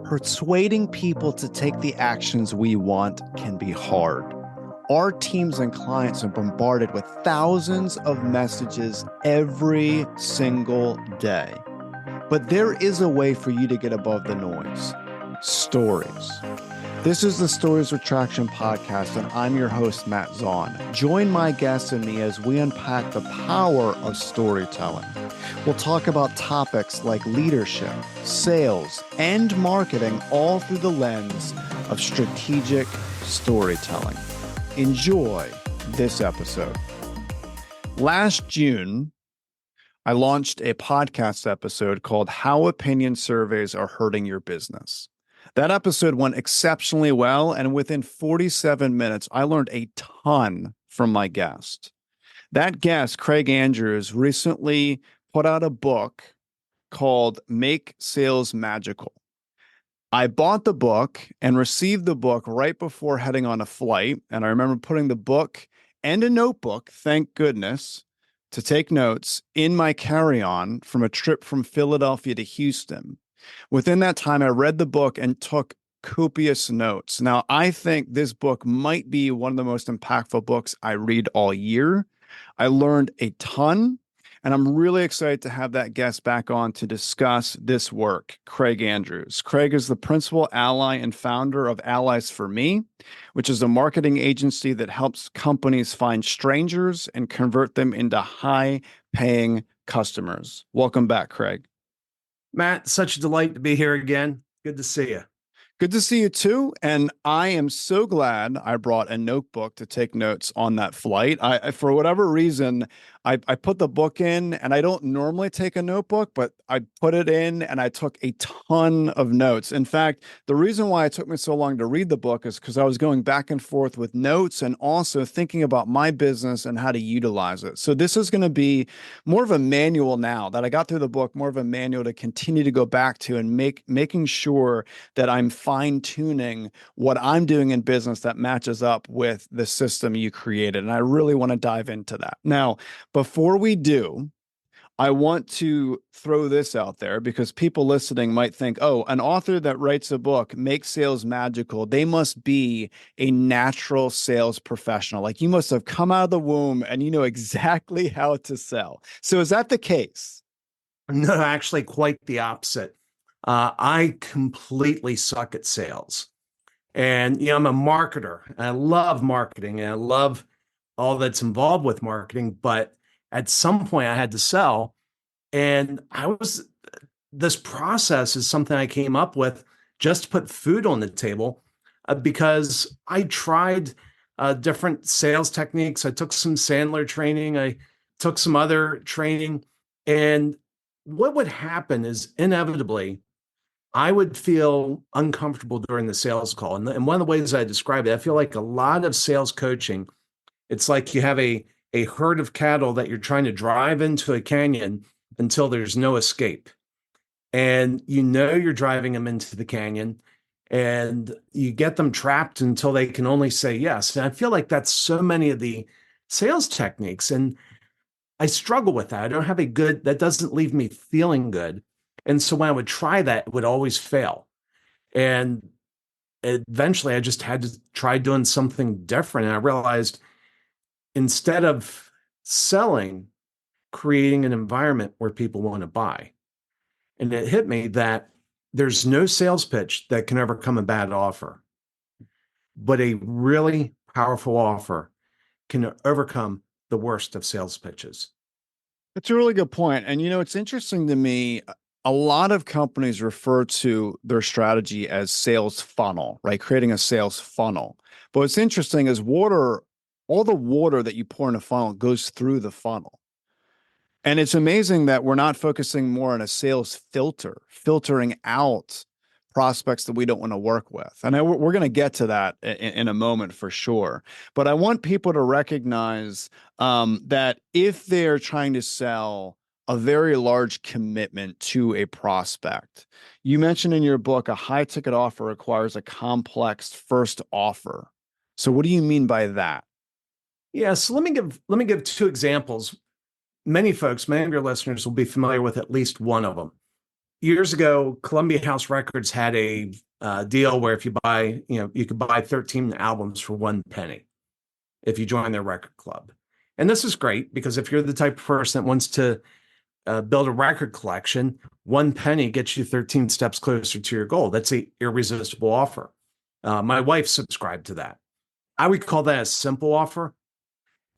Persuading people to take the actions we want can be hard. Our teams and clients are bombarded with thousands of messages every single day. But there is a way for you to get above the noise. Stories. This is the Stories with Traction podcast, and I'm your host, Matt Zaun. Join my guests and me as we unpack the power of storytelling. We'll talk about topics like leadership, sales, and marketing, all through the lens of strategic storytelling. Enjoy this episode. Last June, I launched a podcast episode called How Opinion Surveys Are Hurting Your Business. That episode went exceptionally well, and within 47 minutes, I learned a ton from my guest. That guest, Craig Andrews, recently put out a book called Make Sales Magical. I bought the book and received the book right before heading on a flight, and I remember putting the book and a notebook, thank goodness, to take notes in my carry-on from a trip from Philadelphia to Houston. Within that time, I read the book and took copious notes. Now, I think this book might be one of the most impactful books I read all year. I learned a ton, and I'm really excited to have that guest back on to discuss this work, Craig Andrews. Craig is the principal ally and founder of Allies for Me, which is a marketing agency that helps companies find strangers and convert them into high-paying customers. Welcome back, Craig. Matt, such a delight to be here again. Good to see you. Good to see you too. And I am so glad I brought a notebook to take notes on that flight. I for whatever reason, I put the book in, and I don't normally take a notebook, but I put it in and I took a ton of notes. In fact, the reason why it took me so long to read the book is because I was going back and forth with notes and also thinking about my business and how to utilize it. So this is going to be more of a manual now that I got through the book, more of a manual to continue to go back to and making sure that I'm fine-tuning what I'm doing in business that matches up with the system you created. And I really want to dive into that. Now, before we do, I want to throw this out there because people listening might think, oh, an author that writes a book makes sales magical. They must be a natural sales professional. Like, you must have come out of the womb and you know exactly how to sell. So is that the case? No, actually quite the opposite. I completely suck at sales. And, I'm a marketer. And I love marketing and I love all that's involved with marketing. But at some point I had to sell. And this process is something I came up with just to put food on the table because I tried different sales techniques. I took some Sandler training. I took some other training. And what would happen is inevitably, I would feel uncomfortable during the sales call. And one of the ways I describe it, I feel like a lot of sales coaching, it's like you have a herd of cattle that you're trying to drive into a canyon until there's no escape. And you're driving them into the canyon and you get them trapped until they can only say yes. And I feel like that's so many of the sales techniques. And I struggle with that. I don't have that doesn't leave me feeling good. And so when I would try that, it would always fail. And eventually I just had to try doing something different. And I realized instead of selling, creating an environment where people want to buy. And it hit me that there's no sales pitch that can overcome a bad offer, but a really powerful offer can overcome the worst of sales pitches. That's a really good point. And, it's interesting to me. A lot of companies refer to their strategy as sales funnel, right? Creating a sales funnel. But what's interesting is all the water that you pour in a funnel goes through the funnel. And it's amazing that we're not focusing more on a sales filtering out prospects that we don't want to work with. And we're going to get to that in a moment for sure. But I want people to recognize that if they're trying to sell a very large commitment to a prospect, you mentioned in your book, a high ticket offer requires a complex first offer. So what do you mean by that? Yeah, so let me give two examples. Many of your listeners will be familiar with at least one of them. years ago, Columbia House Records had a deal where if you buy, you could buy 13 albums for 1 penny if you join their record club. And this is great because if you're the type of person that wants to build a record collection, 1 penny gets you 13 steps closer to your goal. That's an irresistible offer. My wife subscribed to that. I would call that a simple offer.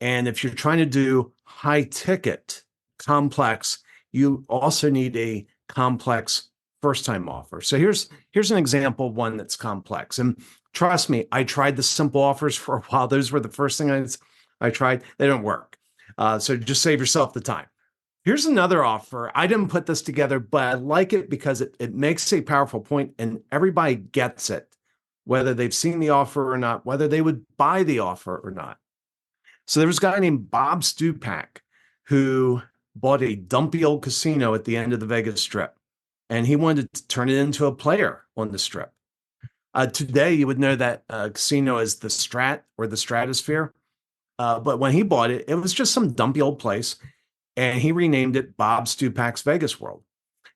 And if you're trying to do high ticket, complex, you also need a complex first time offer. So here's an example of one that's complex. And trust me, I tried the simple offers for a while. Those were the first thing I tried. They don't work. So just save yourself the time. Here's another offer. I didn't put this together, but I like it because it makes a powerful point and everybody gets it, whether they've seen the offer or not, whether they would buy the offer or not. So there was a guy named Bob Stupak who bought a dumpy old casino at the end of the Vegas Strip, and he wanted to turn it into a player on the Strip. Today, you would know that casino is the Strat or the Stratosphere. But when he bought it, it was just some dumpy old place. And he renamed it Bob Stupak's Vegas World.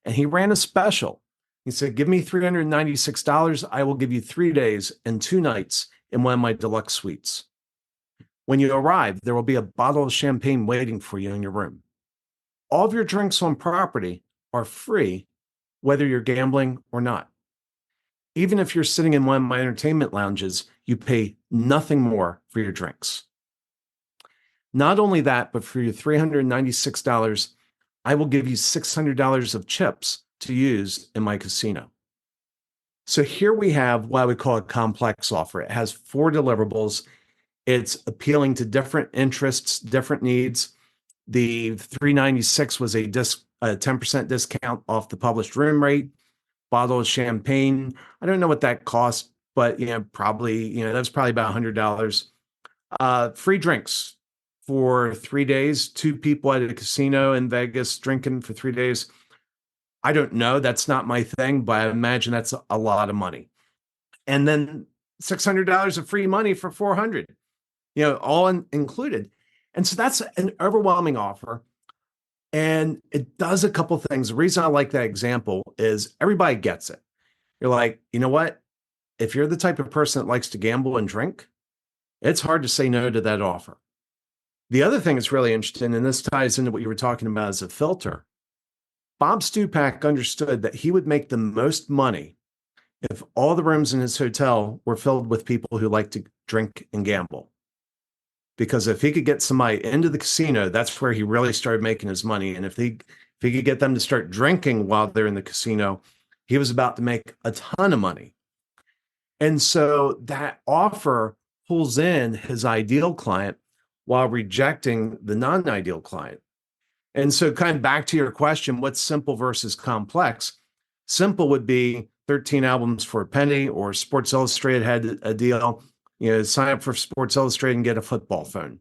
And he ran a special. He said, give me $396. I will give you 3 days and 2 nights in one of my deluxe suites. When you arrive, there will be a bottle of champagne waiting for you in your room. All of your drinks on property are free, whether you're gambling or not. Even if you're sitting in one of my entertainment lounges, you pay nothing more for your drinks. Not only that, but for your $396, I will give you $600 of chips to use in my casino. So here we have what I would call a complex offer. It has 4 deliverables. It's appealing to different interests, different needs. The $396 was a 10% discount off the published room rate. Bottle of champagne. I don't know what that cost, but probably, that's probably about $100. Free drinks for 3 days, 2 people at a casino in Vegas drinking for 3 days. I don't know. That's not my thing, but I imagine that's a lot of money. And then $600 of free money for $400, all included. And so that's an overwhelming offer. And it does a couple things. The reason I like that example is everybody gets it. You're like, you know what? If you're the type of person that likes to gamble and drink, it's hard to say no to that offer. The other thing that's really interesting, and this ties into what you were talking about as a filter, Bob Stupak understood that he would make the most money if all the rooms in his hotel were filled with people who like to drink and gamble. Because if he could get somebody into the casino, that's where he really started making his money. And if he could get them to start drinking while they're in the casino, he was about to make a ton of money. And so that offer pulls in his ideal client while rejecting the non-ideal client. And so kind of back to your question, what's simple versus complex? Simple would be 13 albums for a penny, or Sports Illustrated had a deal, sign up for Sports Illustrated and get a football phone.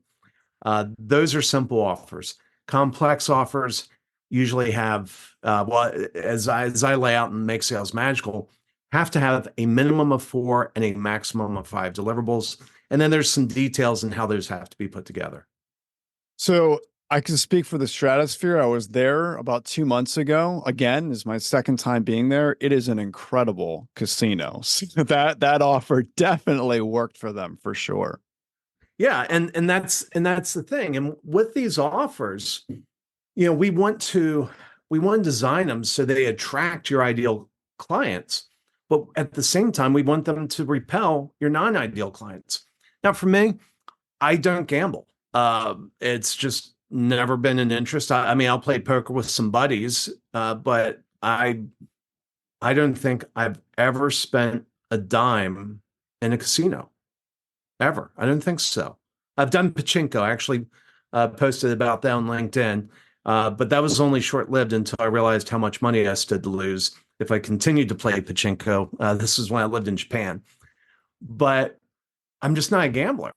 Those are simple offers. Complex offers usually have, as I lay out in Make Sales Magical, have to have a minimum of 4 and a maximum of 5 deliverables. And then there's some details in how those have to be put together. So I can speak for the Stratosphere. I was there about 2 months ago. Again, is my second time being there. It is an incredible casino. So that offer definitely worked for them for sure. Yeah, and that's the thing. And with these offers, we want to design them so they attract your ideal clients, but at the same time, we want them to repel your non-ideal clients. Now, for me, I don't gamble. It's just never been an interest. I mean, I'll play poker with some buddies, but I don't think I've ever spent a dime in a casino. Ever. I don't think so. I've done pachinko. I actually posted about that on LinkedIn, but that was only short-lived until I realized how much money I stood to lose if I continued to play pachinko. This is when I lived in Japan. But I'm just not a gambler.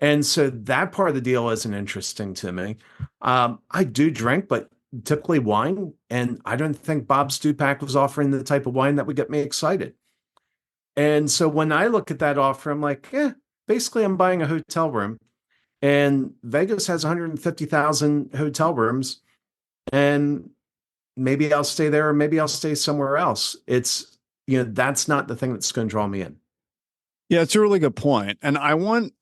And so that part of the deal isn't interesting to me. I do drink, but typically wine. And I don't think Bob Stupak was offering the type of wine that would get me excited. And so when I look at that offer, I'm like, basically I'm buying a hotel room. And Vegas has 150,000 hotel rooms. And maybe I'll stay there or maybe I'll stay somewhere else. That's not the thing that's going to draw me in. Yeah, it's a really good point. And I want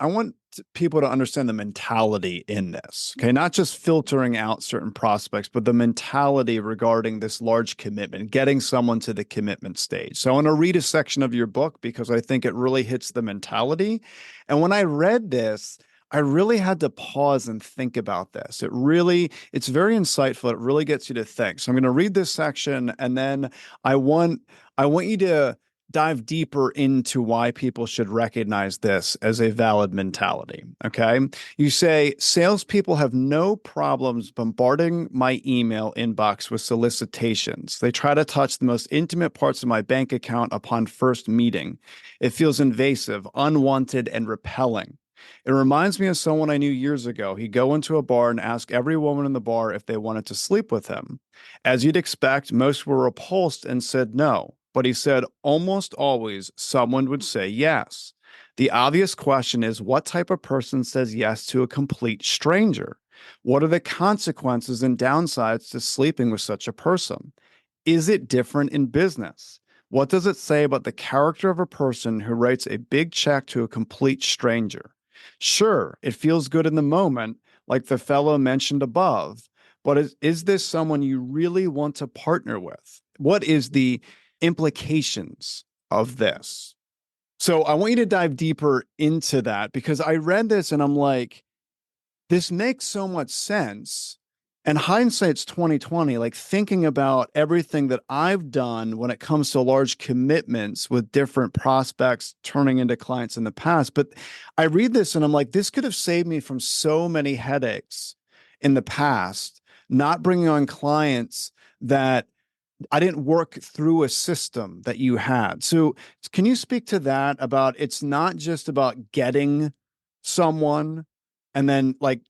people to understand the mentality in this. Okay, not just filtering out certain prospects, but the mentality regarding this large commitment, getting someone to the commitment stage. So I want to read a section of your book because I think it really hits the mentality. And when I read this, I really had to pause and think about this. It's very insightful. It really gets you to think. So I'm going to read this section and then I want I want you to dive deeper into why people should recognize this as a valid mentality. Okay. You say salespeople have no problems bombarding my email inbox with solicitations. They try to touch the most intimate parts of my bank account upon first meeting. It feels invasive, unwanted, and repelling. It reminds me of someone I knew years ago. He'd go into a bar and ask every woman in the bar if they wanted to sleep with him. As you'd expect, most were repulsed and said no. But he said almost always someone would say yes. The obvious question is, what type of person says yes to a complete stranger? What are the consequences and downsides to sleeping with such a person? Is it different in business? What does it say about the character of a person who writes a big check to a complete stranger? Sure, it feels good in the moment, like the fellow mentioned above, but is this someone you really want to partner with? What is the implications of this? So I want you to dive deeper into that because I read this and I'm like, this makes so much sense. And hindsight's 2020, like thinking about everything that I've done when it comes to large commitments with different prospects turning into clients in the past. But I read this and I'm like, this could have saved me from so many headaches in the past, not bringing on clients that I didn't work through a system that you had. So can you speak to that about it's not just about getting someone and then like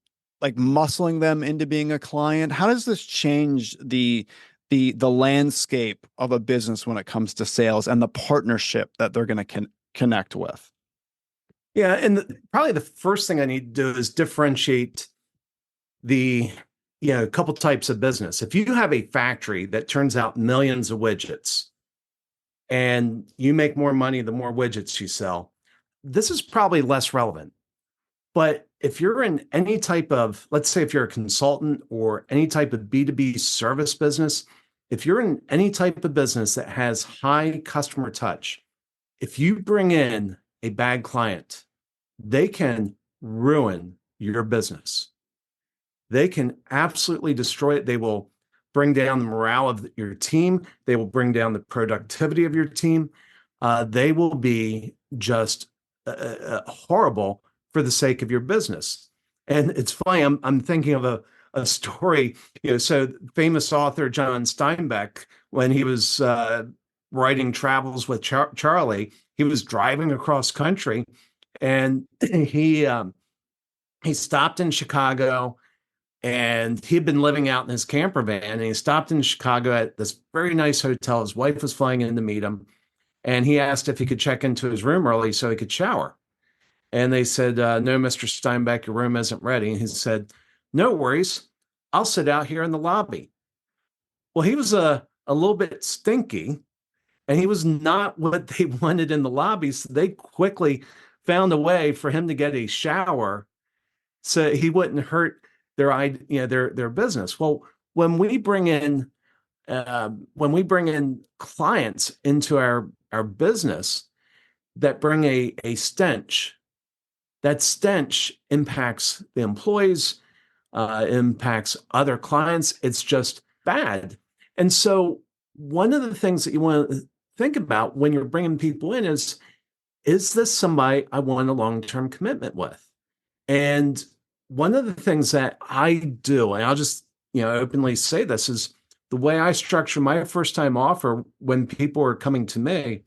muscling them into being a client? How does this change the landscape of a business when it comes to sales and the partnership that they're going to connect with? Yeah, and probably the first thing I need to do is differentiate the a couple types of business. If you have a factory that turns out millions of widgets and you make more money the more widgets you sell, this is probably less relevant. But if you're in any type of, let's say if you're a consultant or any type of B2B service business, if you're in any type of business that has high customer touch, if you bring in a bad client, they can ruin your business. They can absolutely destroy it. They will bring down the morale of your team. They will bring down the productivity of your team. They will be just horrible for the sake of your business. And it's funny, I'm thinking of a story, so famous author John Steinbeck, when he was writing Travels with Charlie, he was driving across country and he stopped in Chicago and he'd been living out in his camper van and he stopped in Chicago at this very nice hotel. His wife was flying in to meet him and he asked if he could check into his room early so he could shower. And they said, no, Mr. Steinbeck, your room isn't ready. And he said, no worries. I'll sit out here in the lobby. Well, he was a little bit stinky and he was not what they wanted in the lobby. So they quickly found a way for him to get a shower so he wouldn't hurt their business. Well, when we bring in clients into our business that bring a stench, that stench impacts the employees, impacts other clients. It's just bad. And so one of the things that you want to think about when you're bringing people in is this somebody I want a long-term commitment with? And one of the things that I do, and I'll just, openly say this, is the way I structure my first time offer when people are coming to me,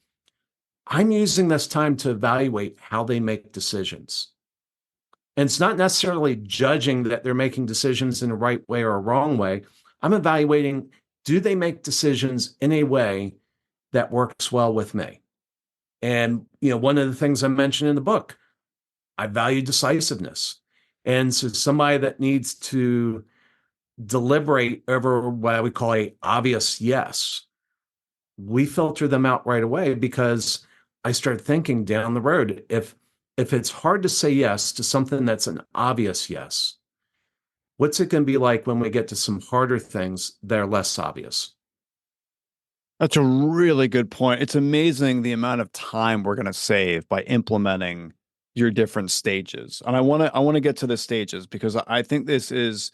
I'm using this time to evaluate how they make decisions. And it's not necessarily judging that they're making decisions in a right way or a wrong way. I'm evaluating, do they make decisions in a way that works well with me? And, one of the things I mentioned in the book, I value decisiveness. And so somebody that needs to deliberate over what I would call a obvious yes, we filter them out right away because I start thinking down the road, if it's hard to say yes to something that's an obvious yes, what's it going to be like when we get to some harder things that are less obvious? That's a really good point. It's amazing the amount of time we're going to save by implementing your different stages. And I want to get to the stages because I think this is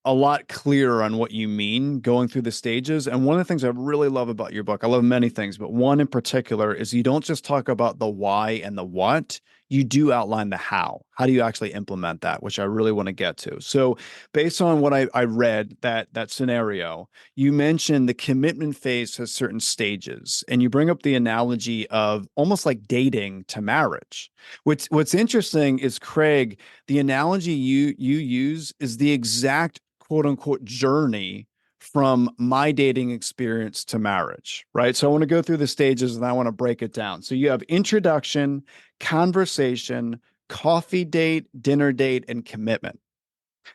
a lot clearer on what you mean going through the stages. And one of the things I really love about your book, I love many things, but one in particular is you don't just talk about the why and the what, you do outline the how. How do you actually implement that, which I really want to get to. So based on what I read, that scenario, you mentioned the commitment phase has certain stages, and you bring up the analogy of almost like dating to marriage. What's interesting is, Craig, the analogy you use is the exact quote unquote journey from my dating experience to marriage, right? So I want to go through the stages and I want to break it down. So you have introduction, conversation, coffee date, dinner date, and commitment.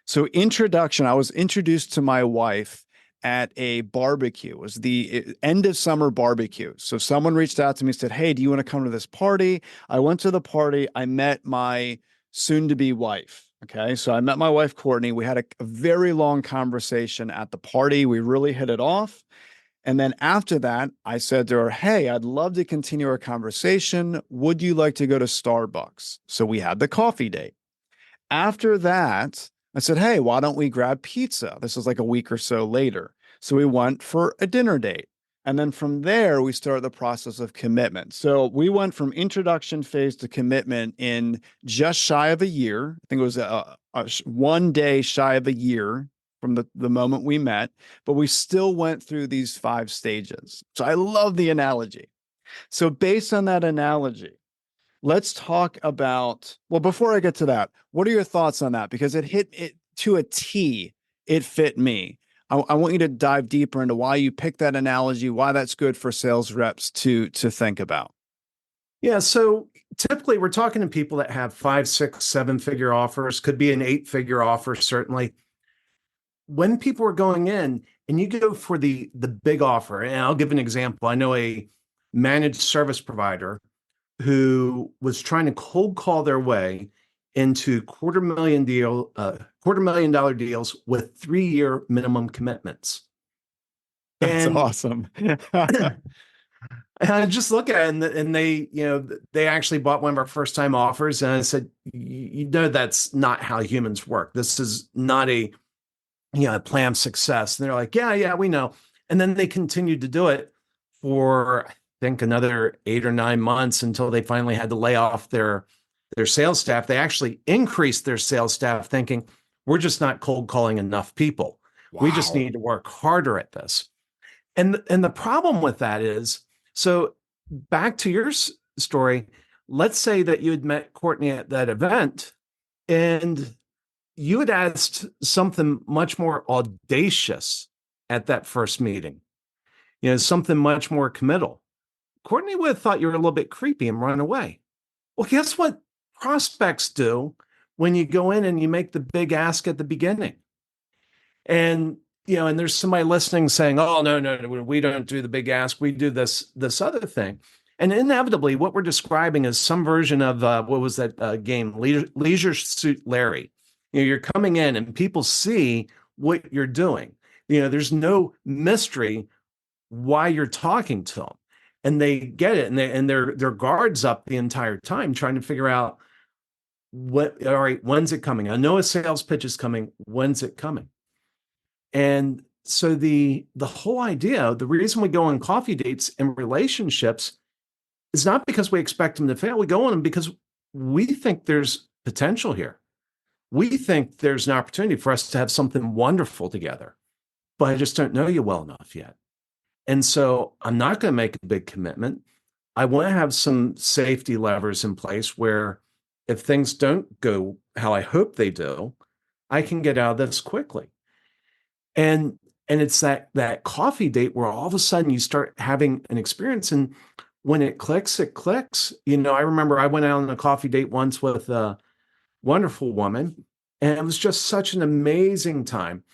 So introduction, I was introduced to my wife at a barbecue. It was the end of summer barbecue. So someone reached out to me and said, "Hey, do you want to come to this party?" I went to the party. I met my soon to be wife. Okay. So I met my wife, Courtney. We had a very long conversation at the party. We really hit it off. And then after that, I said to her, "Hey, I'd love to continue our conversation. Would you like to go to Starbucks?" So we had the coffee date. After that, I said, "Hey, why don't we grab pizza?" This was like a week or so later. So we went for a dinner date. And then from there, we started the process of commitment. So we went from introduction phase to commitment in just shy of a year. I think it was one day shy of a year from the moment we met, but we still went through these 5 stages. So I love the analogy. So based on that analogy, let's talk about, well, before I get to that, what are your thoughts on that? Because it hit it to a T, it fit me. I want you to dive deeper into why you picked that analogy, why that's good for sales reps to think about. Yeah. So typically we're talking to people that have 5, 6, 7 figure offers, could be an 8 figure offer, certainly. When people are going in and you go for the big offer, and I'll give an example. I know a managed service provider who was trying to cold call their way into $250,000 deals with 3-year minimum commitments. That's And awesome. and I just look at it and they, they actually bought one of our first time offers. And I said, you know, that's not how humans work. This is not a plan of success. And they're like, yeah, we know. And then they continued to do it for, I think, another 8 or 9 months until they finally had to lay off their sales staff. They actually increased their sales staff thinking, we're just not cold calling enough people. We just Wow. need to work harder at this. And the problem with that is, so back to your story, let's say that you had met Courtney at that event and you had asked something much more audacious at that first meeting, something much more committal. Courtney would have thought you were a little bit creepy and run away. Well, guess what prospects do when you go in and you make the big ask at the beginning? And and there's somebody listening saying, "Oh, no, we don't do the big ask. We do this other thing." And inevitably, what we're describing is some version of what was that game, Leisure Suit Larry. You're coming in and people see what you're doing. There's no mystery why you're talking to them, and they get it, and their guards up the entire time trying to figure out what. All right, when's it coming? I know a sales pitch is coming. When's it coming? And so the whole idea, the reason we go on coffee dates and relationships is not because we expect them to fail. We go on them because we think there's potential here. We think there's an opportunity for us to have something wonderful together, but I just don't know you well enough yet. And so I'm not going to make a big commitment. I want to have some safety levers in place where if things don't go how I hope they do, I can get out of this quickly. And it's that coffee date where all of a sudden you start having an experience, and when it clicks, it clicks. I remember I went out on a coffee date once with a wonderful woman, and it was just such an amazing time.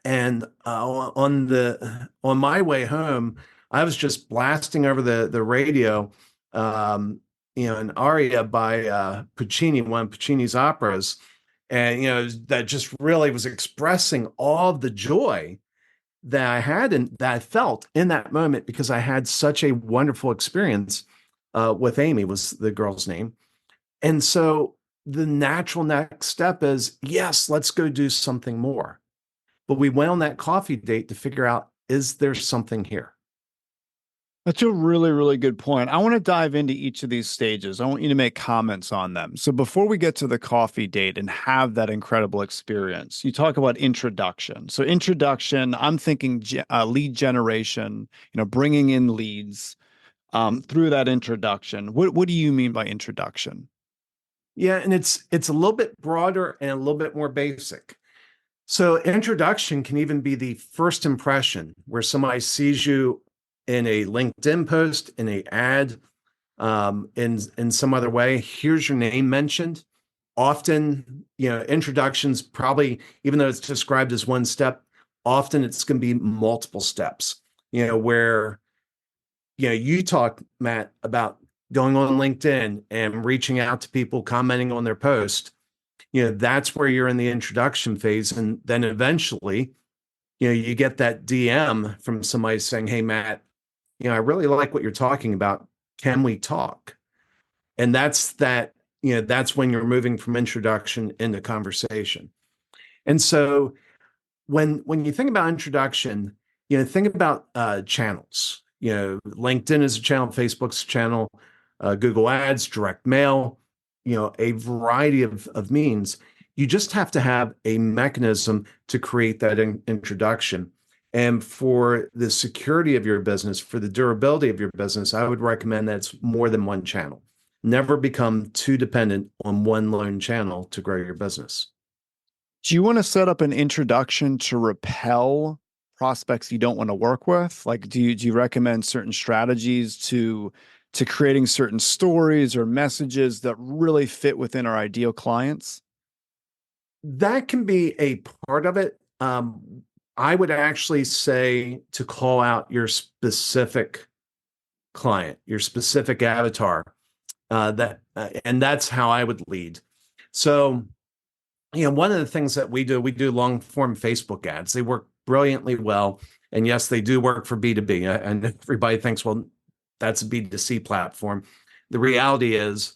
And on my way home, I was just blasting over the radio, an aria by Puccini, one of Puccini's operas, and that just really was expressing all of the joy that I had and that I felt in that moment because I had such a wonderful experience with Amy was the girl's name. And so the natural next step is, yes, let's go do something more. But we went on that coffee date to figure out, is there something here? That's a really, really good point. I want to dive into each of these stages. I want you to make comments on them. So before we get to the coffee date and have that incredible experience, you talk about introduction. So introduction, I'm thinking lead generation, bringing in leads through that introduction. What do you mean by introduction? Yeah, and it's a little bit broader and a little bit more basic. So introduction can even be the first impression where somebody sees you in a LinkedIn post, in a ad, in some other way. Here's your name mentioned. Often, introductions probably, even though it's described as one step, often it's going to be multiple steps. Where you talk, Matt, about going on LinkedIn and reaching out to people, commenting on their post. That's where you're in the introduction phase, and then eventually, you get that DM from somebody saying, "Hey, Matt, I really like what you're talking about. Can we talk?" And that's when you're moving from introduction into conversation. And so when you think about introduction, think about channels. LinkedIn is a channel, Facebook's a channel, Google Ads, direct mail, a variety of means. You just have to have a mechanism to create that introduction. And for the security of your business, for the durability of your business, I would recommend that it's more than one channel. Never become too dependent on one lone channel to grow your business. Do you want to set up an introduction to repel prospects you don't want to work with? Like, do you recommend certain strategies to creating certain stories or messages that really fit within our ideal clients? That can be a part of it. I would actually say to call out your specific client, your specific avatar. And that's how I would lead. So, one of the things that we do long form Facebook ads. They work brilliantly well, and yes, they do work for B2B. And everybody thinks, well, that's a B2C platform. The reality is,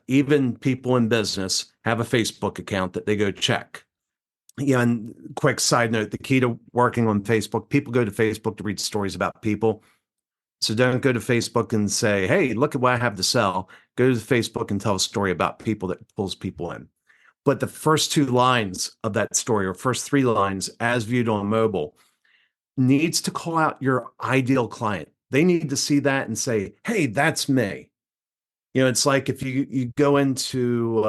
even people in business have a Facebook account that they go check. And quick side note, the key to working on Facebook, people go to Facebook to read stories about people. So don't go to Facebook and say, hey, look at what I have to sell. Go to Facebook and tell a story about people that pulls people in. But the first two lines of that story, or first three lines as viewed on mobile, needs to call out your ideal client. They need to see that and say, hey, that's me. It's like if you go into,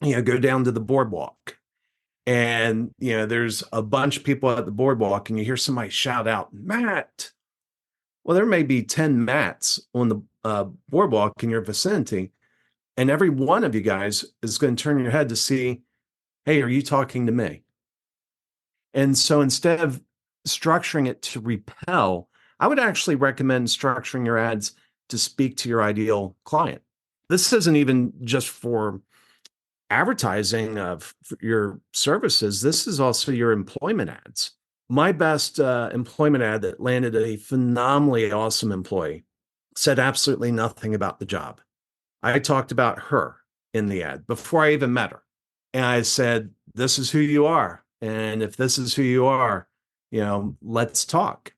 go down to the boardwalk and, there's a bunch of people at the boardwalk and you hear somebody shout out, Matt. Well, there may be 10 Matts on the boardwalk in your vicinity. And every one of you guys is going to turn your head to see, hey, are you talking to me? And so instead of structuring it to repel, I would actually recommend structuring your ads to speak to your ideal client. This isn't even just for advertising of your services. This is also your employment ads. My best employment ad that landed a phenomenally awesome employee said absolutely nothing about the job. I talked about her in the ad before I even met her. And I said, this is who you are. And if this is who you are, let's talk.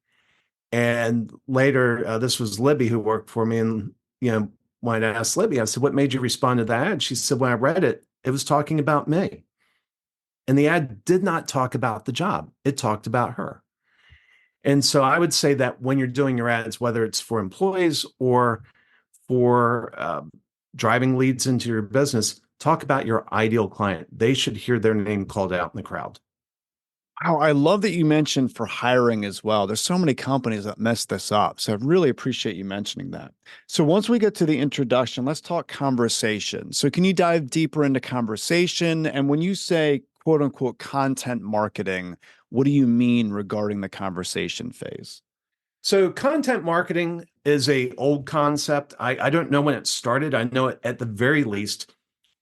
And later, this was Libby who worked for me. And, when I asked Libby, I said, what made you respond to that ad? She said, when I read it, it was talking about me. And the ad did not talk about the job. It talked about her. And so I would say that when you're doing your ads, whether it's for employees or for driving leads into your business, talk about your ideal client. They should hear their name called out in the crowd. Wow, I love that you mentioned for hiring as well. There's so many companies that mess this up. So I really appreciate you mentioning that. So once we get to the introduction, let's talk conversation. So can you dive deeper into conversation? And when you say quote unquote content marketing, what do you mean regarding the conversation phase? So content marketing is a old concept. I don't know when it started. I know it at the very least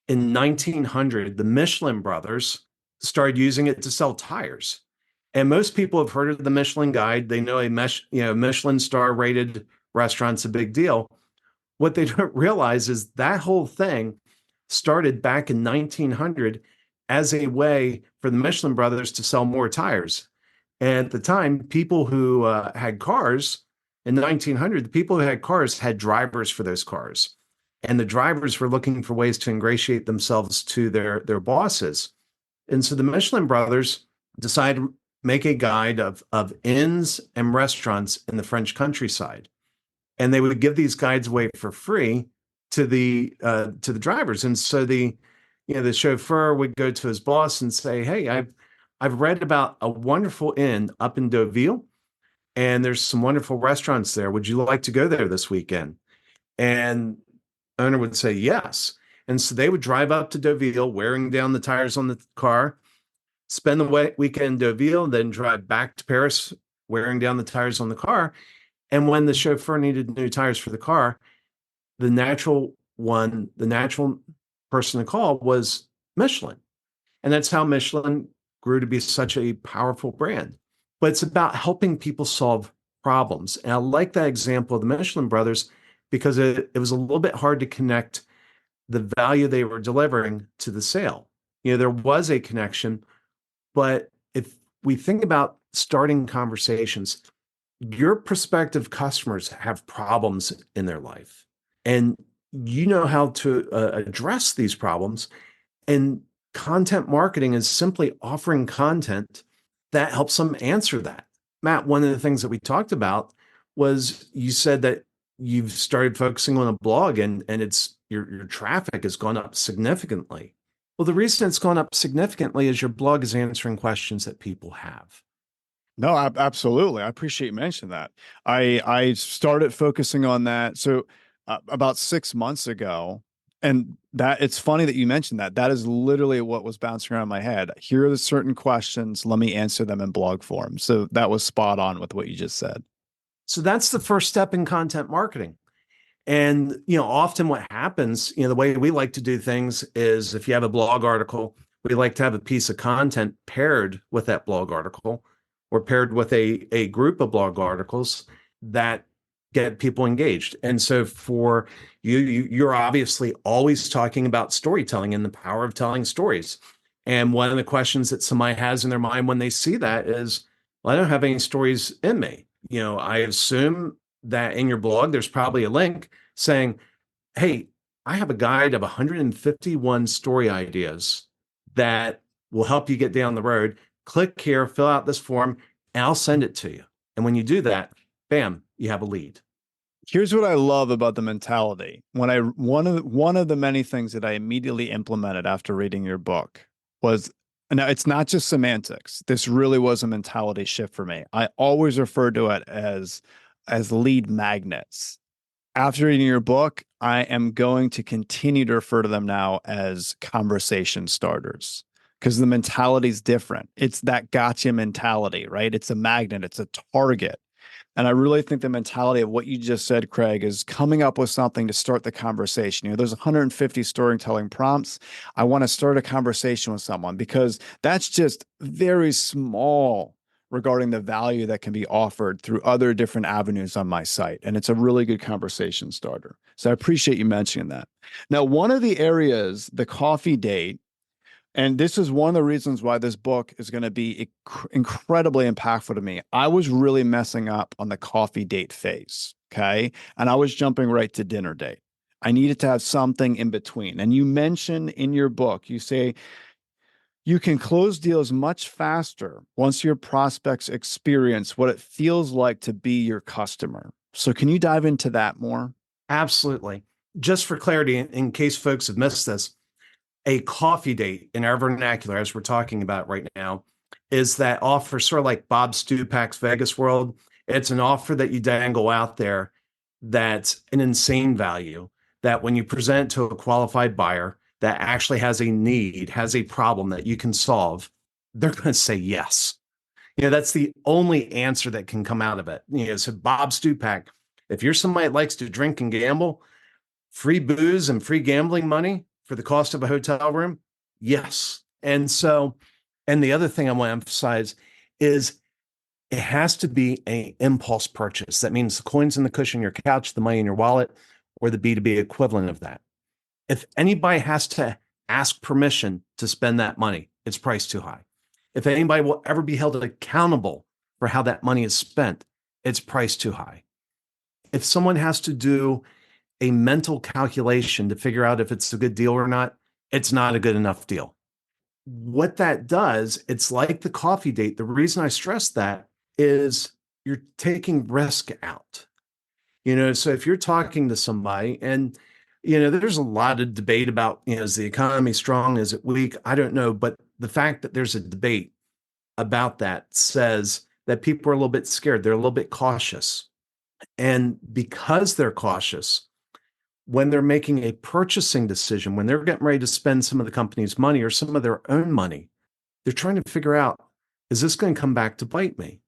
in 1900, the Michelin brothers started using it to sell tires. And most people have heard of the Michelin Guide. They know Michelin star rated restaurant's a big deal. What they don't realize is that whole thing started back in 1900 as a way for the Michelin brothers to sell more tires. And at the time, people who had cars in 1900, the people who had cars had drivers for those cars. And the drivers were looking for ways to ingratiate themselves to their bosses. And so the Michelin brothers decided to make a guide of inns and restaurants in the French countryside. And they would give these guides away for free to the drivers. And so the chauffeur would go to his boss and say, "Hey, I've read about a wonderful inn up in Deauville, and there's some wonderful restaurants there. Would you like to go there this weekend?" And owner would say yes. And so they would drive up to Deauville, wearing down the tires on the car, spend the weekend in Deauville, then drive back to Paris, wearing down the tires on the car. And when the chauffeur needed new tires for the car, the natural person to call was Michelin. And that's how Michelin grew to be such a powerful brand. But it's about helping people solve problems. And I like that example of the Michelin brothers because it was a little bit hard to connect the value they were delivering to the sale. There was a connection, but if we think about starting conversations, your prospective customers have problems in their life, and you know how to address these problems. And content marketing is simply offering content that helps them answer that. Matt, one of the things that we talked about was you said that you've started focusing on a blog and it's your traffic has gone up significantly. Well, the reason it's gone up significantly is your blog is answering questions that people have. No, absolutely. I appreciate you mentioning that. I started focusing on that. So about 6 months ago, and that it's funny that you mentioned that. That is literally what was bouncing around my head. Here are the certain questions. Let me answer them in blog form. So that was spot on with what you just said. So that's the first step in content marketing. And, often what happens, the way we like to do things is if you have a blog article, we like to have a piece of content paired with that blog article or paired with a group of blog articles that get people engaged. And so for you're obviously always talking about storytelling and the power of telling stories. And one of the questions that somebody has in their mind when they see that is, well, I don't have any stories in me. I assume that in your blog, there's probably a link saying, "Hey, I have a guide of 151 story ideas that will help you get down the road. Click here, fill out this form, and I'll send it to you." And when you do that, bam, you have a lead. Here's what I love about the mentality. One of the many things that I immediately implemented after reading your book was, now it's not just semantics. This really was a mentality shift for me. I always refer to it as lead magnets. After reading your book, I am going to continue to refer to them now as conversation starters because the mentality is different. It's that gotcha mentality, right? It's a magnet, it's a target. And I really think the mentality of what you just said, Craig, is coming up with something to start the conversation. There's 150 storytelling prompts. I want to start a conversation with someone because that's just very small regarding the value that can be offered through other different avenues on my site. And it's a really good conversation starter. So I appreciate you mentioning that. Now, one of the areas, the coffee date, and this is one of the reasons why this book is going to be incredibly impactful to me. I was really messing up on the coffee date phase. Okay. And I was jumping right to dinner date. I needed to have something in between. And you mention in your book, you say, you can close deals much faster once your prospects experience what it feels like to be your customer. So can you dive into that more? Absolutely. Just for clarity, in case folks have missed this, a coffee date in our vernacular, as we're talking about right now, is that offer sort of like Bob Stupak's Vegas World. It's an offer that you dangle out there that's an insane value that when you present to a qualified buyer, that actually has a need, has a problem that you can solve, they're going to say yes. That's the only answer that can come out of it. So Bob Stupak, if you're somebody that likes to drink and gamble, free booze and free gambling money for the cost of a hotel room, yes. And the other thing I want to emphasize is it has to be an impulse purchase. That means the coins in the cushion, your couch, the money in your wallet, or the B2B equivalent of that. If anybody has to ask permission to spend that money, it's priced too high. If anybody will ever be held accountable for how that money is spent, it's priced too high. If someone has to do a mental calculation to figure out if it's a good deal or not, it's not a good enough deal. What that does, it's like the coffee date. The reason I stress that is you're taking risk out. So if you're talking to somebody and, there's a lot of debate about, is the economy strong? Is it weak? I don't know. But the fact that there's a debate about that says that people are a little bit scared. They're a little bit cautious. And because they're cautious, when they're making a purchasing decision, when they're getting ready to spend some of the company's money or some of their own money, they're trying to figure out, is this going to come back to bite me?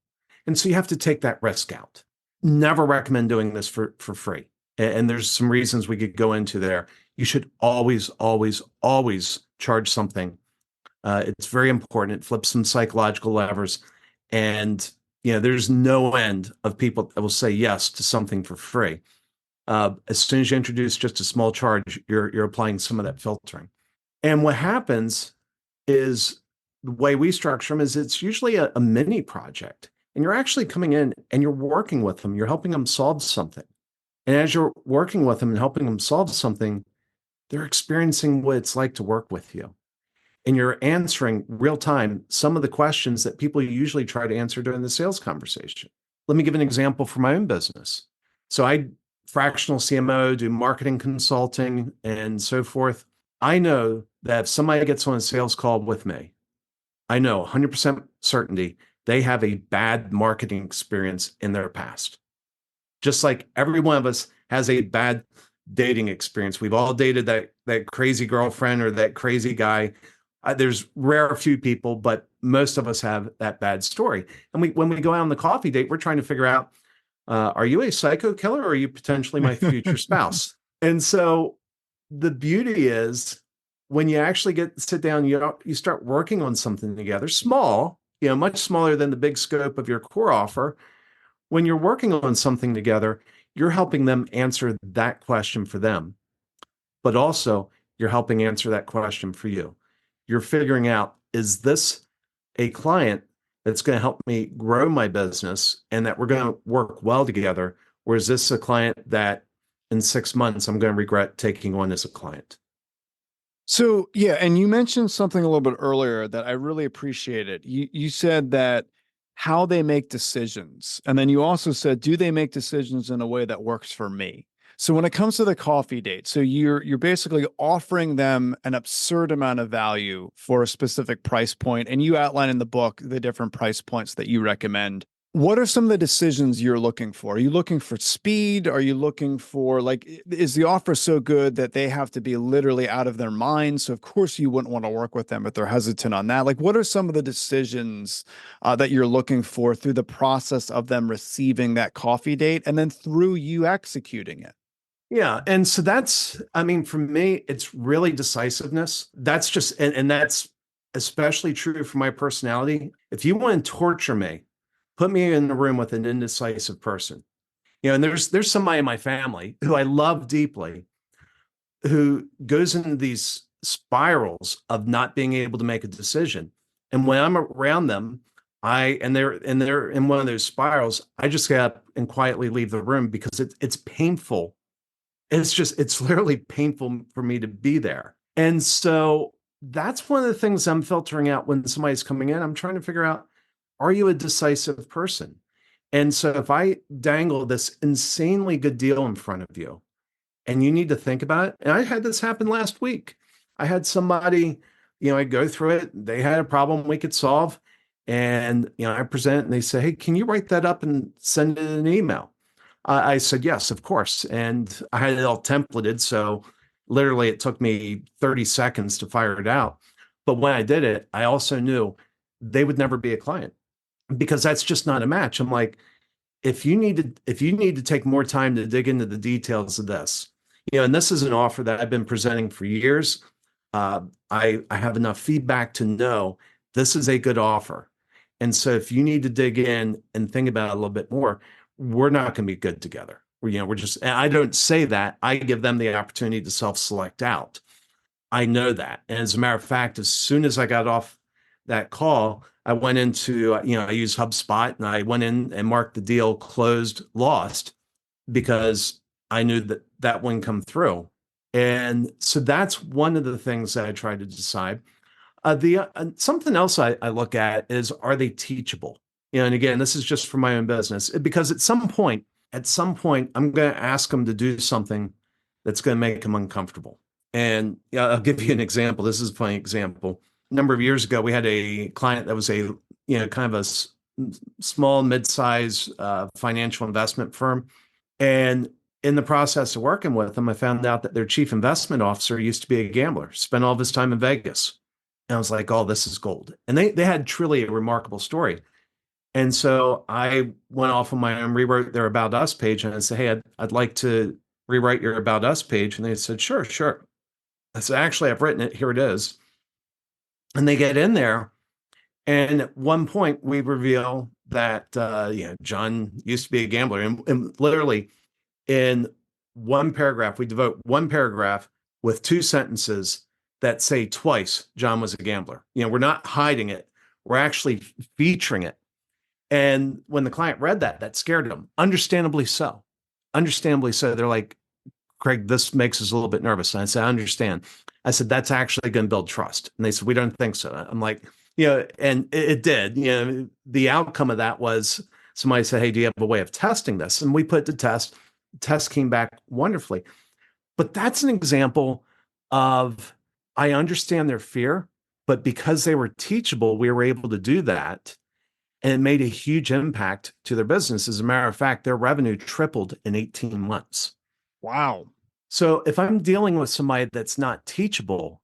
And so you have to take that risk out. Never recommend doing this for free. And there's some reasons we could go into there. You should always, always, always charge something. It's very important. It flips some psychological levers. And, there's no end of people that will say yes to something for free. As soon as you introduce just a small charge, you're applying some of that filtering. And what happens is the way we structure them is it's usually a mini project. And you're actually coming in and you're working with them. You're helping them solve something. And as you're working with them and helping them solve something, they're experiencing what it's like to work with you. And you're answering real time some of the questions that people usually try to answer during the sales conversation. Let me give an example for my own business. So I fractional CMO, do marketing consulting and so forth. I know that if somebody gets on a sales call with me, I know 100% certainty they have a bad marketing experience in their past. Just like every one of us has a bad dating experience. We've all dated that crazy girlfriend or that crazy guy. There's rare few people, but most of us have that bad story. And when we go out on the coffee date, we're trying to figure out, are you a psycho killer or are you potentially my future spouse? And so the beauty is when you actually sit down, you start working on something together, small, much smaller than the big scope of your core offer. When you're working on something together, you're helping them answer that question for them, but also you're helping answer that question for you. You're figuring out, is this a client that's going to help me grow my business and that we're going to work well together? Or is this a client that in 6 months I'm going to regret taking on as a client? So, yeah, and you mentioned something a little bit earlier that I really appreciated. You said that how they make decisions, and then you also said, do they make decisions in a way that works for me? So when it comes to the coffee date, so you're basically offering them an absurd amount of value for a specific price point, and you outline in the book the different price points that you recommend. What are some of the decisions you're looking for? Are you looking for speed? Are you looking for, is the offer so good that they have to be literally out of their minds? So of course you wouldn't want to work with them if they're hesitant on that. What are some of the decisions that you're looking for through the process of them receiving that coffee date and then through you executing it? Yeah. And so for me, it's really decisiveness. That's just, and that's especially true for my personality. If you want to torture me, put me in the room with an indecisive person. And there's somebody in my family who I love deeply, who goes into these spirals of not being able to make a decision. And when I'm around them, they're in one of those spirals, I just get up and quietly leave the room because it's painful. It's literally painful for me to be there. And so that's one of the things I'm filtering out when somebody's coming in. I'm trying to figure out, are you a decisive person? And so if I dangle this insanely good deal in front of you and you need to think about it, and I had this happen last week. I had somebody, I go through it. They had a problem we could solve. And, I present and they say, hey, can you write that up and send it in an email? I said, yes, of course. And I had it all templated. So, Literally, it took me 30 seconds to fire it out. But when I did it, I also knew they would never be a client because that's just not a match. I'm like, if you need to take more time to dig into the details of this, and this is an offer that I've been presenting for years. I have enough feedback to know this is a good offer. And so if you need to dig in and think about it a little bit more, we're not going to be good together. We're just, and I don't say that. I give them the opportunity to self-select out. I know that. And as a matter of fact, as soon as I got off that call, I went into, I use HubSpot and I went in and marked the deal closed, lost, because I knew that that wouldn't come through. And so that's one of the things that I try to decide. The something else I look at is, are they teachable? And again, this is just for my own business, because at some point, I'm going to ask them to do something that's going to make them uncomfortable. And I'll give you an example. This is a funny example. A number of years ago, we had a client that was a kind of a small, mid-size financial investment firm, and in the process of working with them, I found out that their chief investment officer used to be a gambler, spent all of his time in Vegas. And I was like, oh, this is gold. And they had truly a remarkable story. And so I went off on my own, rewrote their About Us page, and I said, hey, I'd like to rewrite your About Us page. And they said, sure, sure. I said, actually, I've written it. Here it is. And they get in there. And at one point, we reveal that, John used to be a gambler. And literally, in one paragraph, we devote one paragraph with two sentences that say twice John was a gambler. We're not hiding it. We're actually featuring it. And when the client read that, that scared them. Understandably so. Understandably so. They're like, Craig, this makes us a little bit nervous. And I said, I understand. I said, that's actually going to build trust. And they said, we don't think so. I'm like, and it did. The outcome of that was somebody said, hey, do you have a way of testing this? And we put it to test. The test came back wonderfully. But that's an example of, I understand their fear, but because they were teachable, we were able to do that. And it made a huge impact to their business. As a matter of fact, their revenue tripled in 18 months. Wow. So if I'm dealing with somebody that's not teachable,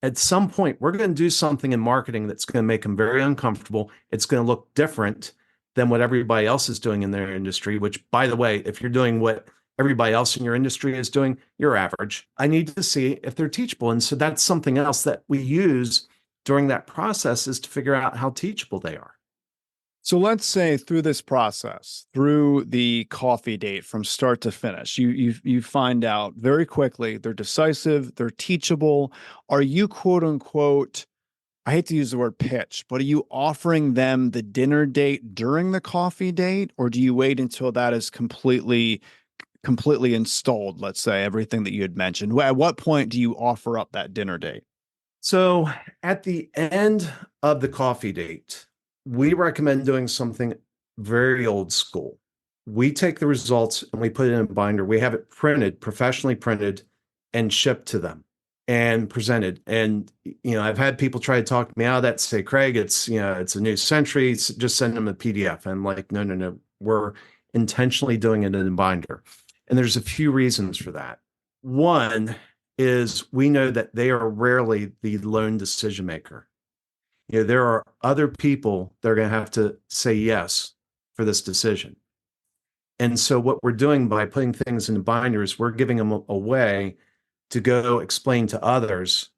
at some point, we're going to do something in marketing that's going to make them very uncomfortable. It's going to look different than what everybody else is doing in their industry, which, by the way, if you're doing what everybody else in your industry is doing, you're average. I need to see if they're teachable. And so that's something else that we use during that process, is to figure out how teachable they are. So let's say through this process, through the coffee date from start to finish, you find out very quickly they're decisive, they're teachable. Are you, quote unquote, I hate to use the word pitch, but are you offering them the dinner date during the coffee date, or do you wait until that is completely installed? Let's say everything that you had mentioned. At what point do you offer up that dinner date? So at the end of the coffee date, we recommend doing something very old school. We take the results and we put it in a binder. We have it printed, professionally printed, and shipped to them and presented. And, I've had people try to talk me out of that, say, Craig, it's a new century. Just send them a PDF. I'm like, no, no, no. We're intentionally doing it in a binder. And there's a few reasons for that. One is we know that they are rarely the lone decision maker. There are other people that are going to have to say yes for this decision. And so what we're doing by putting things in binders, we're giving them a way to go explain to others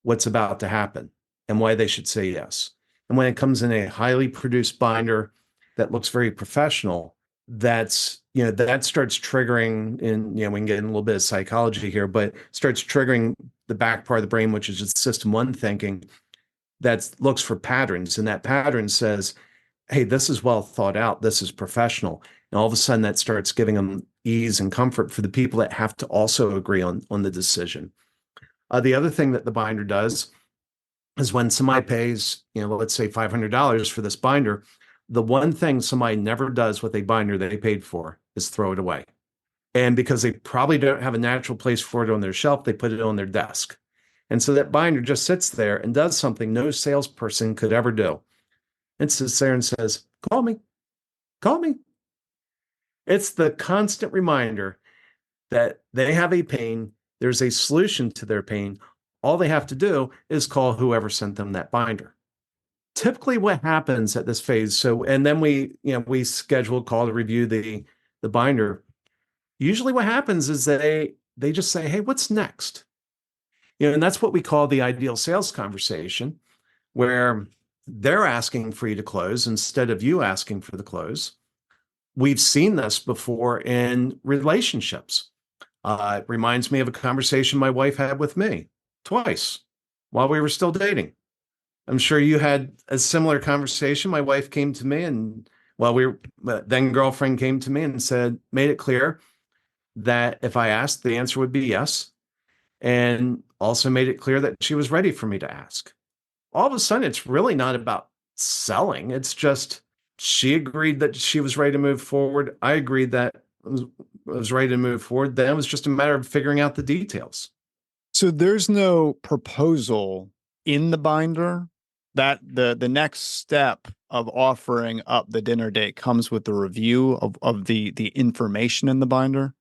what's about to happen and why they should say yes. And when it comes in a highly produced binder that looks very professional, that starts triggering, and we can get in a little bit of psychology here, but starts triggering the back part of the brain, which is just system one thinking, that looks for patterns. And that pattern says, hey, this is well thought out. This is professional. And all of a sudden that starts giving them ease and comfort for the people that have to also agree on the decision. The other thing that the binder does is when somebody pays, let's say $500 for this binder, the one thing somebody never does with a binder that they paid for is throw it away. And because they probably don't have a natural place for it on their shelf, they put it on their desk. And so that binder just sits there and does something no salesperson could ever do. It sits there and says, call me, call me. It's the constant reminder that they have a pain, there's a solution to their pain. All they have to do is call whoever sent them that binder. Typically what happens at this phase, and then we schedule a call to review the binder. Usually what happens is they just say, hey, what's next? And that's what we call the ideal sales conversation, where they're asking for you to close instead of you asking for the close. We've seen this before in relationships. It reminds me of a conversation my wife had with me twice while we were still dating. I'm sure you had a similar conversation. My wife came to me then girlfriend came to me and made it clear that if I asked, the answer would be yes. And also made it clear that she was ready for me to ask. All of a sudden, it's really not about selling. It's just she agreed that she was ready to move forward. I agreed that I was ready to move forward. Then it was just a matter of figuring out the details. So there's no proposal in the binder. That the next step of offering up the dinner date comes with the review of the information in the binder.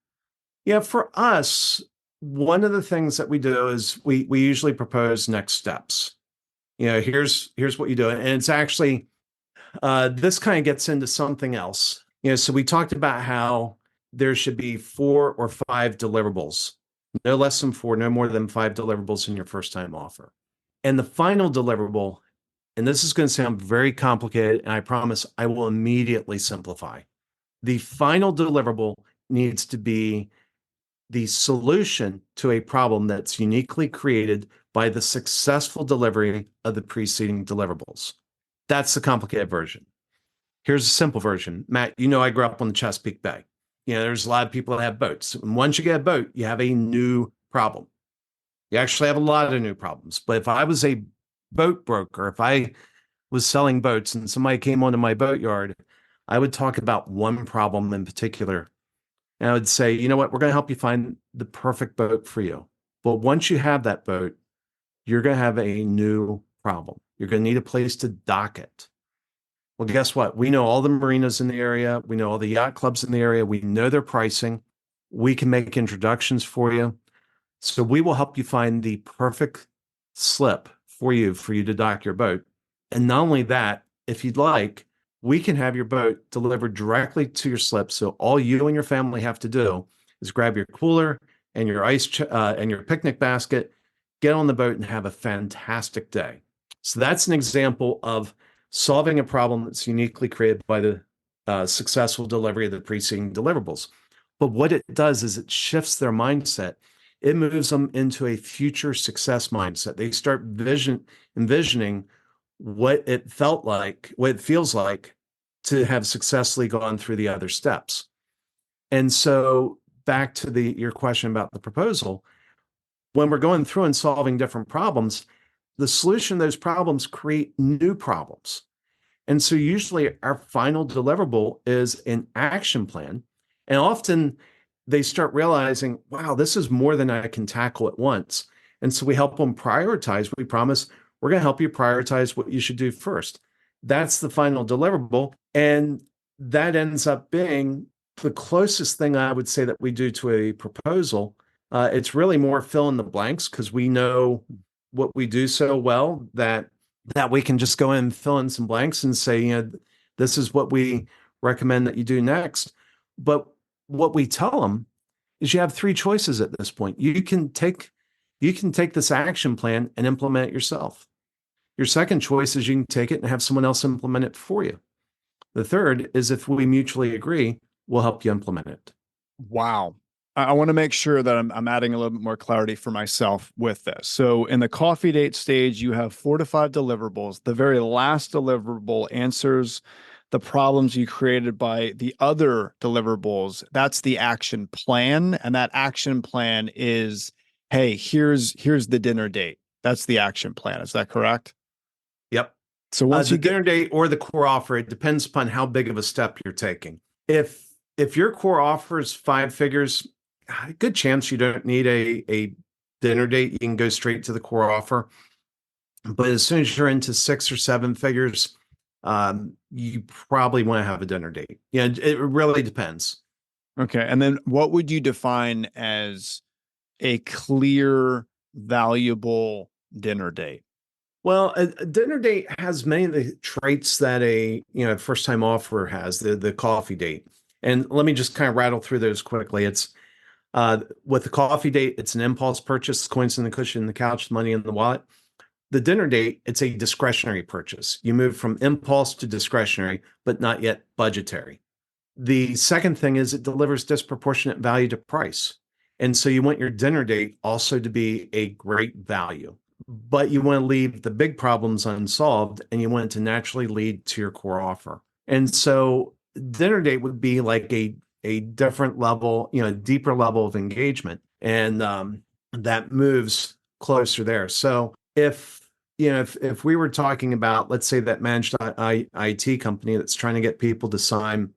Yeah, for us, one of the things that we do is we usually propose next steps. Here's what you do. And it's actually, this kind of gets into something else. So we talked about how there should be 4 or 5 deliverables, no less than 4, no more than 5 deliverables in your first time offer. And the final deliverable, and this is going to sound very complicated, and I promise I will immediately simplify. The final deliverable needs to be the solution to a problem that's uniquely created by the successful delivery of the preceding deliverables. That's the complicated version. Here's a simple version. Matt, I grew up on the Chesapeake Bay. There's a lot of people that have boats. And once you get a boat, you have a new problem. You actually have a lot of new problems. But if I was a boat broker, if I was selling boats and somebody came onto my boatyard, I would talk about one problem in particular. And I would say, you know what, we're going to help you find the perfect boat for you. But once you have that boat, you're going to have a new problem. You're going to need a place to dock it. Well, guess what? We know all the marinas in the area. We know all the yacht clubs in the area. We know their pricing. We can make introductions for you. So we will help you find the perfect slip for you to dock your boat. And not only that, if you'd like, we can have your boat delivered directly to your slip. So all you and your family have to do is grab your cooler and your and your picnic basket, get on the boat and have a fantastic day. So that's an example of solving a problem that's uniquely created by the successful delivery of the preceding deliverables. But what it does is it shifts their mindset. It moves them into a future success mindset. They start envisioning what it feels like to have successfully gone through the other steps. And so back to your question about the proposal, when we're going through and solving different problems, the solution to those problems create new problems. And so usually our final deliverable is an action plan. And often they start realizing, wow, this is more than I can tackle at once. And so we help them prioritize. We promise we're going to help you prioritize what you should do first. That's the final deliverable. And that ends up being the closest thing I would say that we do to a proposal. It's really more fill in the blanks because we know what we do so well that we can just go in and fill in some blanks and say, this is what we recommend that you do next. But what we tell them is you have 3 choices at this point. You can take this action plan and implement it yourself. Your second choice is you can take it and have someone else implement it for you. The third is if we mutually agree, we'll help you implement it. Wow. I want to make sure that I'm adding a little bit more clarity for myself with this. So in the coffee date stage, you have 4 to 5 deliverables. The very last deliverable answers the problems you created by the other deliverables. That's the action plan. And that action plan is, hey, here's the dinner date. That's the action plan. Is that correct? Yep. So once the dinner date or the core offer, it depends upon how big of a step you're taking. If your core offer is 5 figures, a good chance you don't need a dinner date. You can go straight to the core offer. But as soon as you're into 6 or 7 figures, you probably want to have a dinner date. It really depends. Okay. And then what would you define as a clear, valuable dinner date? Well, a dinner date has many of the traits that a first time offer has, the coffee date. And let me just kind of rattle through those quickly. It's with the coffee date, it's an impulse purchase, coins in the cushion, the couch, money in the wallet. The dinner date, it's a discretionary purchase. You move from impulse to discretionary, but not yet budgetary. The second thing is it delivers disproportionate value to price. And so you want your dinner date also to be a great value, but you want to leave the big problems unsolved and you want it to naturally lead to your core offer. And so dinner date would be like a different level, a deeper level of engagement. And that moves closer there. So if we were talking about, let's say, that managed IT company that's trying to get people to sign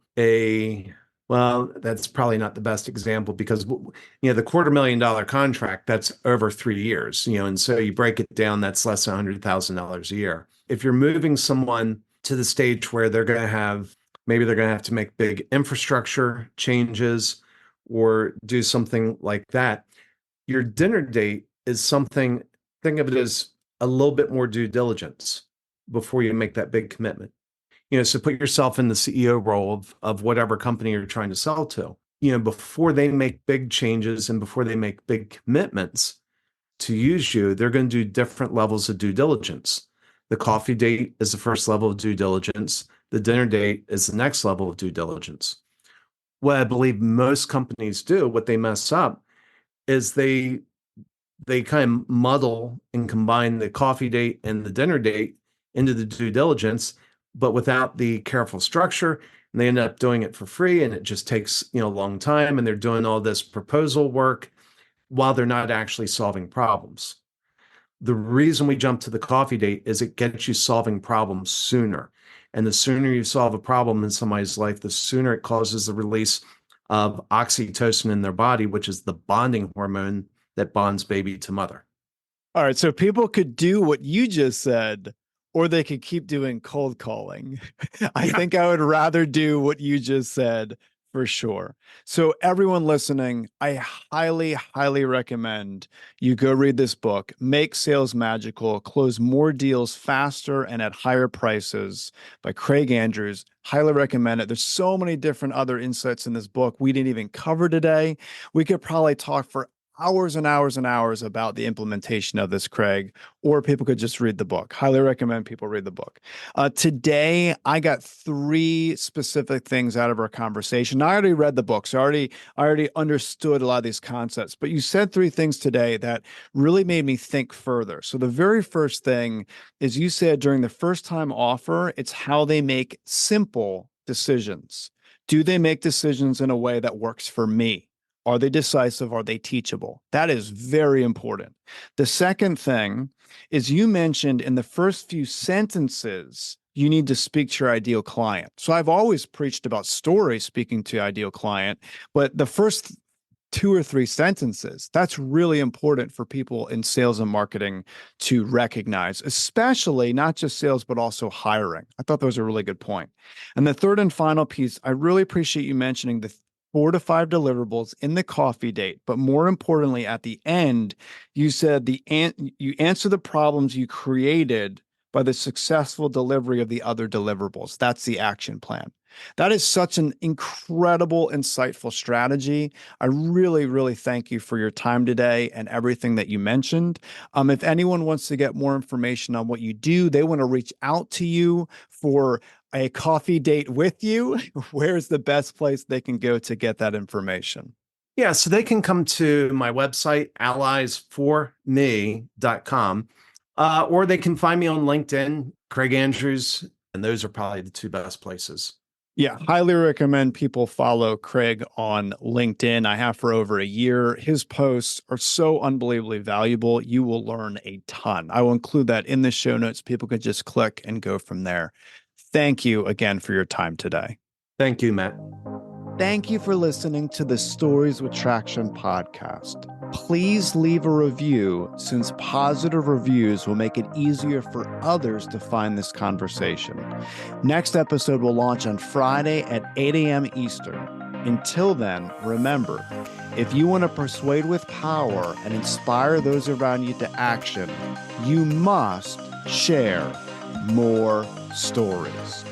well, that's probably not the best example because the $250,000 contract, that's over 3 years, and so you break it down, that's less than $100,000 a year. If you're moving someone to the stage where maybe they're going to have to make big infrastructure changes or do something like that, your dinner date is something, think of it as a little bit more due diligence before you make that big commitment. So put yourself in the CEO role of whatever company you're trying to sell to. Before they make big changes and before they make big commitments to use you, they're going to do different levels of due diligence. The coffee date is the first level of due diligence. The dinner date is the next level of due diligence. What I believe most companies do, what they mess up, is they kind of muddle and combine the coffee date and the dinner date into the due diligence, but without the careful structure, and they end up doing it for free, and it just takes a long time, and they're doing all this proposal work while they're not actually solving problems. The reason we jump to the coffee date is it gets you solving problems sooner. And the sooner you solve a problem in somebody's life, the sooner it causes the release of oxytocin in their body, which is the bonding hormone that bonds baby to mother. All right. So people could do what you just said, or they could keep doing cold calling. I think I would rather do what you just said for sure. So everyone listening, I highly, highly recommend you go read this book, Make Sales Magical, Close More Deals Faster and at Higher Prices by Craig Andrews. Highly recommend it. There's so many different other insights in this book we didn't even cover today. We could probably talk for hours and hours and hours about the implementation of this, Craig, or people could just read the book. Highly recommend people read the book. Today, I got 3 specific things out of our conversation. I already read the book, so I already understood a lot of these concepts, but you said 3 things today that really made me think further. So the very first thing is you said during the first time offer, it's how they make simple decisions. Do they make decisions in a way that works for me? Are they decisive? Are they teachable? That is very important. The second thing is you mentioned in the first few sentences, you need to speak to your ideal client. So I've always preached about story speaking to ideal client, but the first 2 or 3 sentences, that's really important for people in sales and marketing to recognize, especially not just sales, but also hiring. I thought that was a really good point. And the third and final piece, I really appreciate you mentioning the 4 to 5 deliverables in the coffee date, but more importantly, at the end, you said you answer the problems you created by the successful delivery of the other deliverables. That's the action plan. That is such an incredible, insightful strategy. I really, really thank you for your time today and everything that you mentioned. If anyone wants to get more information on what you do, they want to reach out to you for a coffee date with you, where's the best place they can go to get that information? Yeah, so they can come to my website, alliesforme.com, or they can find me on LinkedIn, Craig Andrews, and those are probably the 2 best places. Yeah, highly recommend people follow Craig on LinkedIn. I have for over a year. His posts are so unbelievably valuable. You will learn a ton. I will include that in the show notes. People can just click and go from there. Thank you again for your time today. Thank you, Matt. Thank you for listening to the Stories with Traction podcast. Please leave a review, since positive reviews will make it easier for others to find this conversation. Next episode will launch on Friday at 8 a.m. Eastern. Until then, remember, if you want to persuade with power and inspire those around you to action, you must share more stories.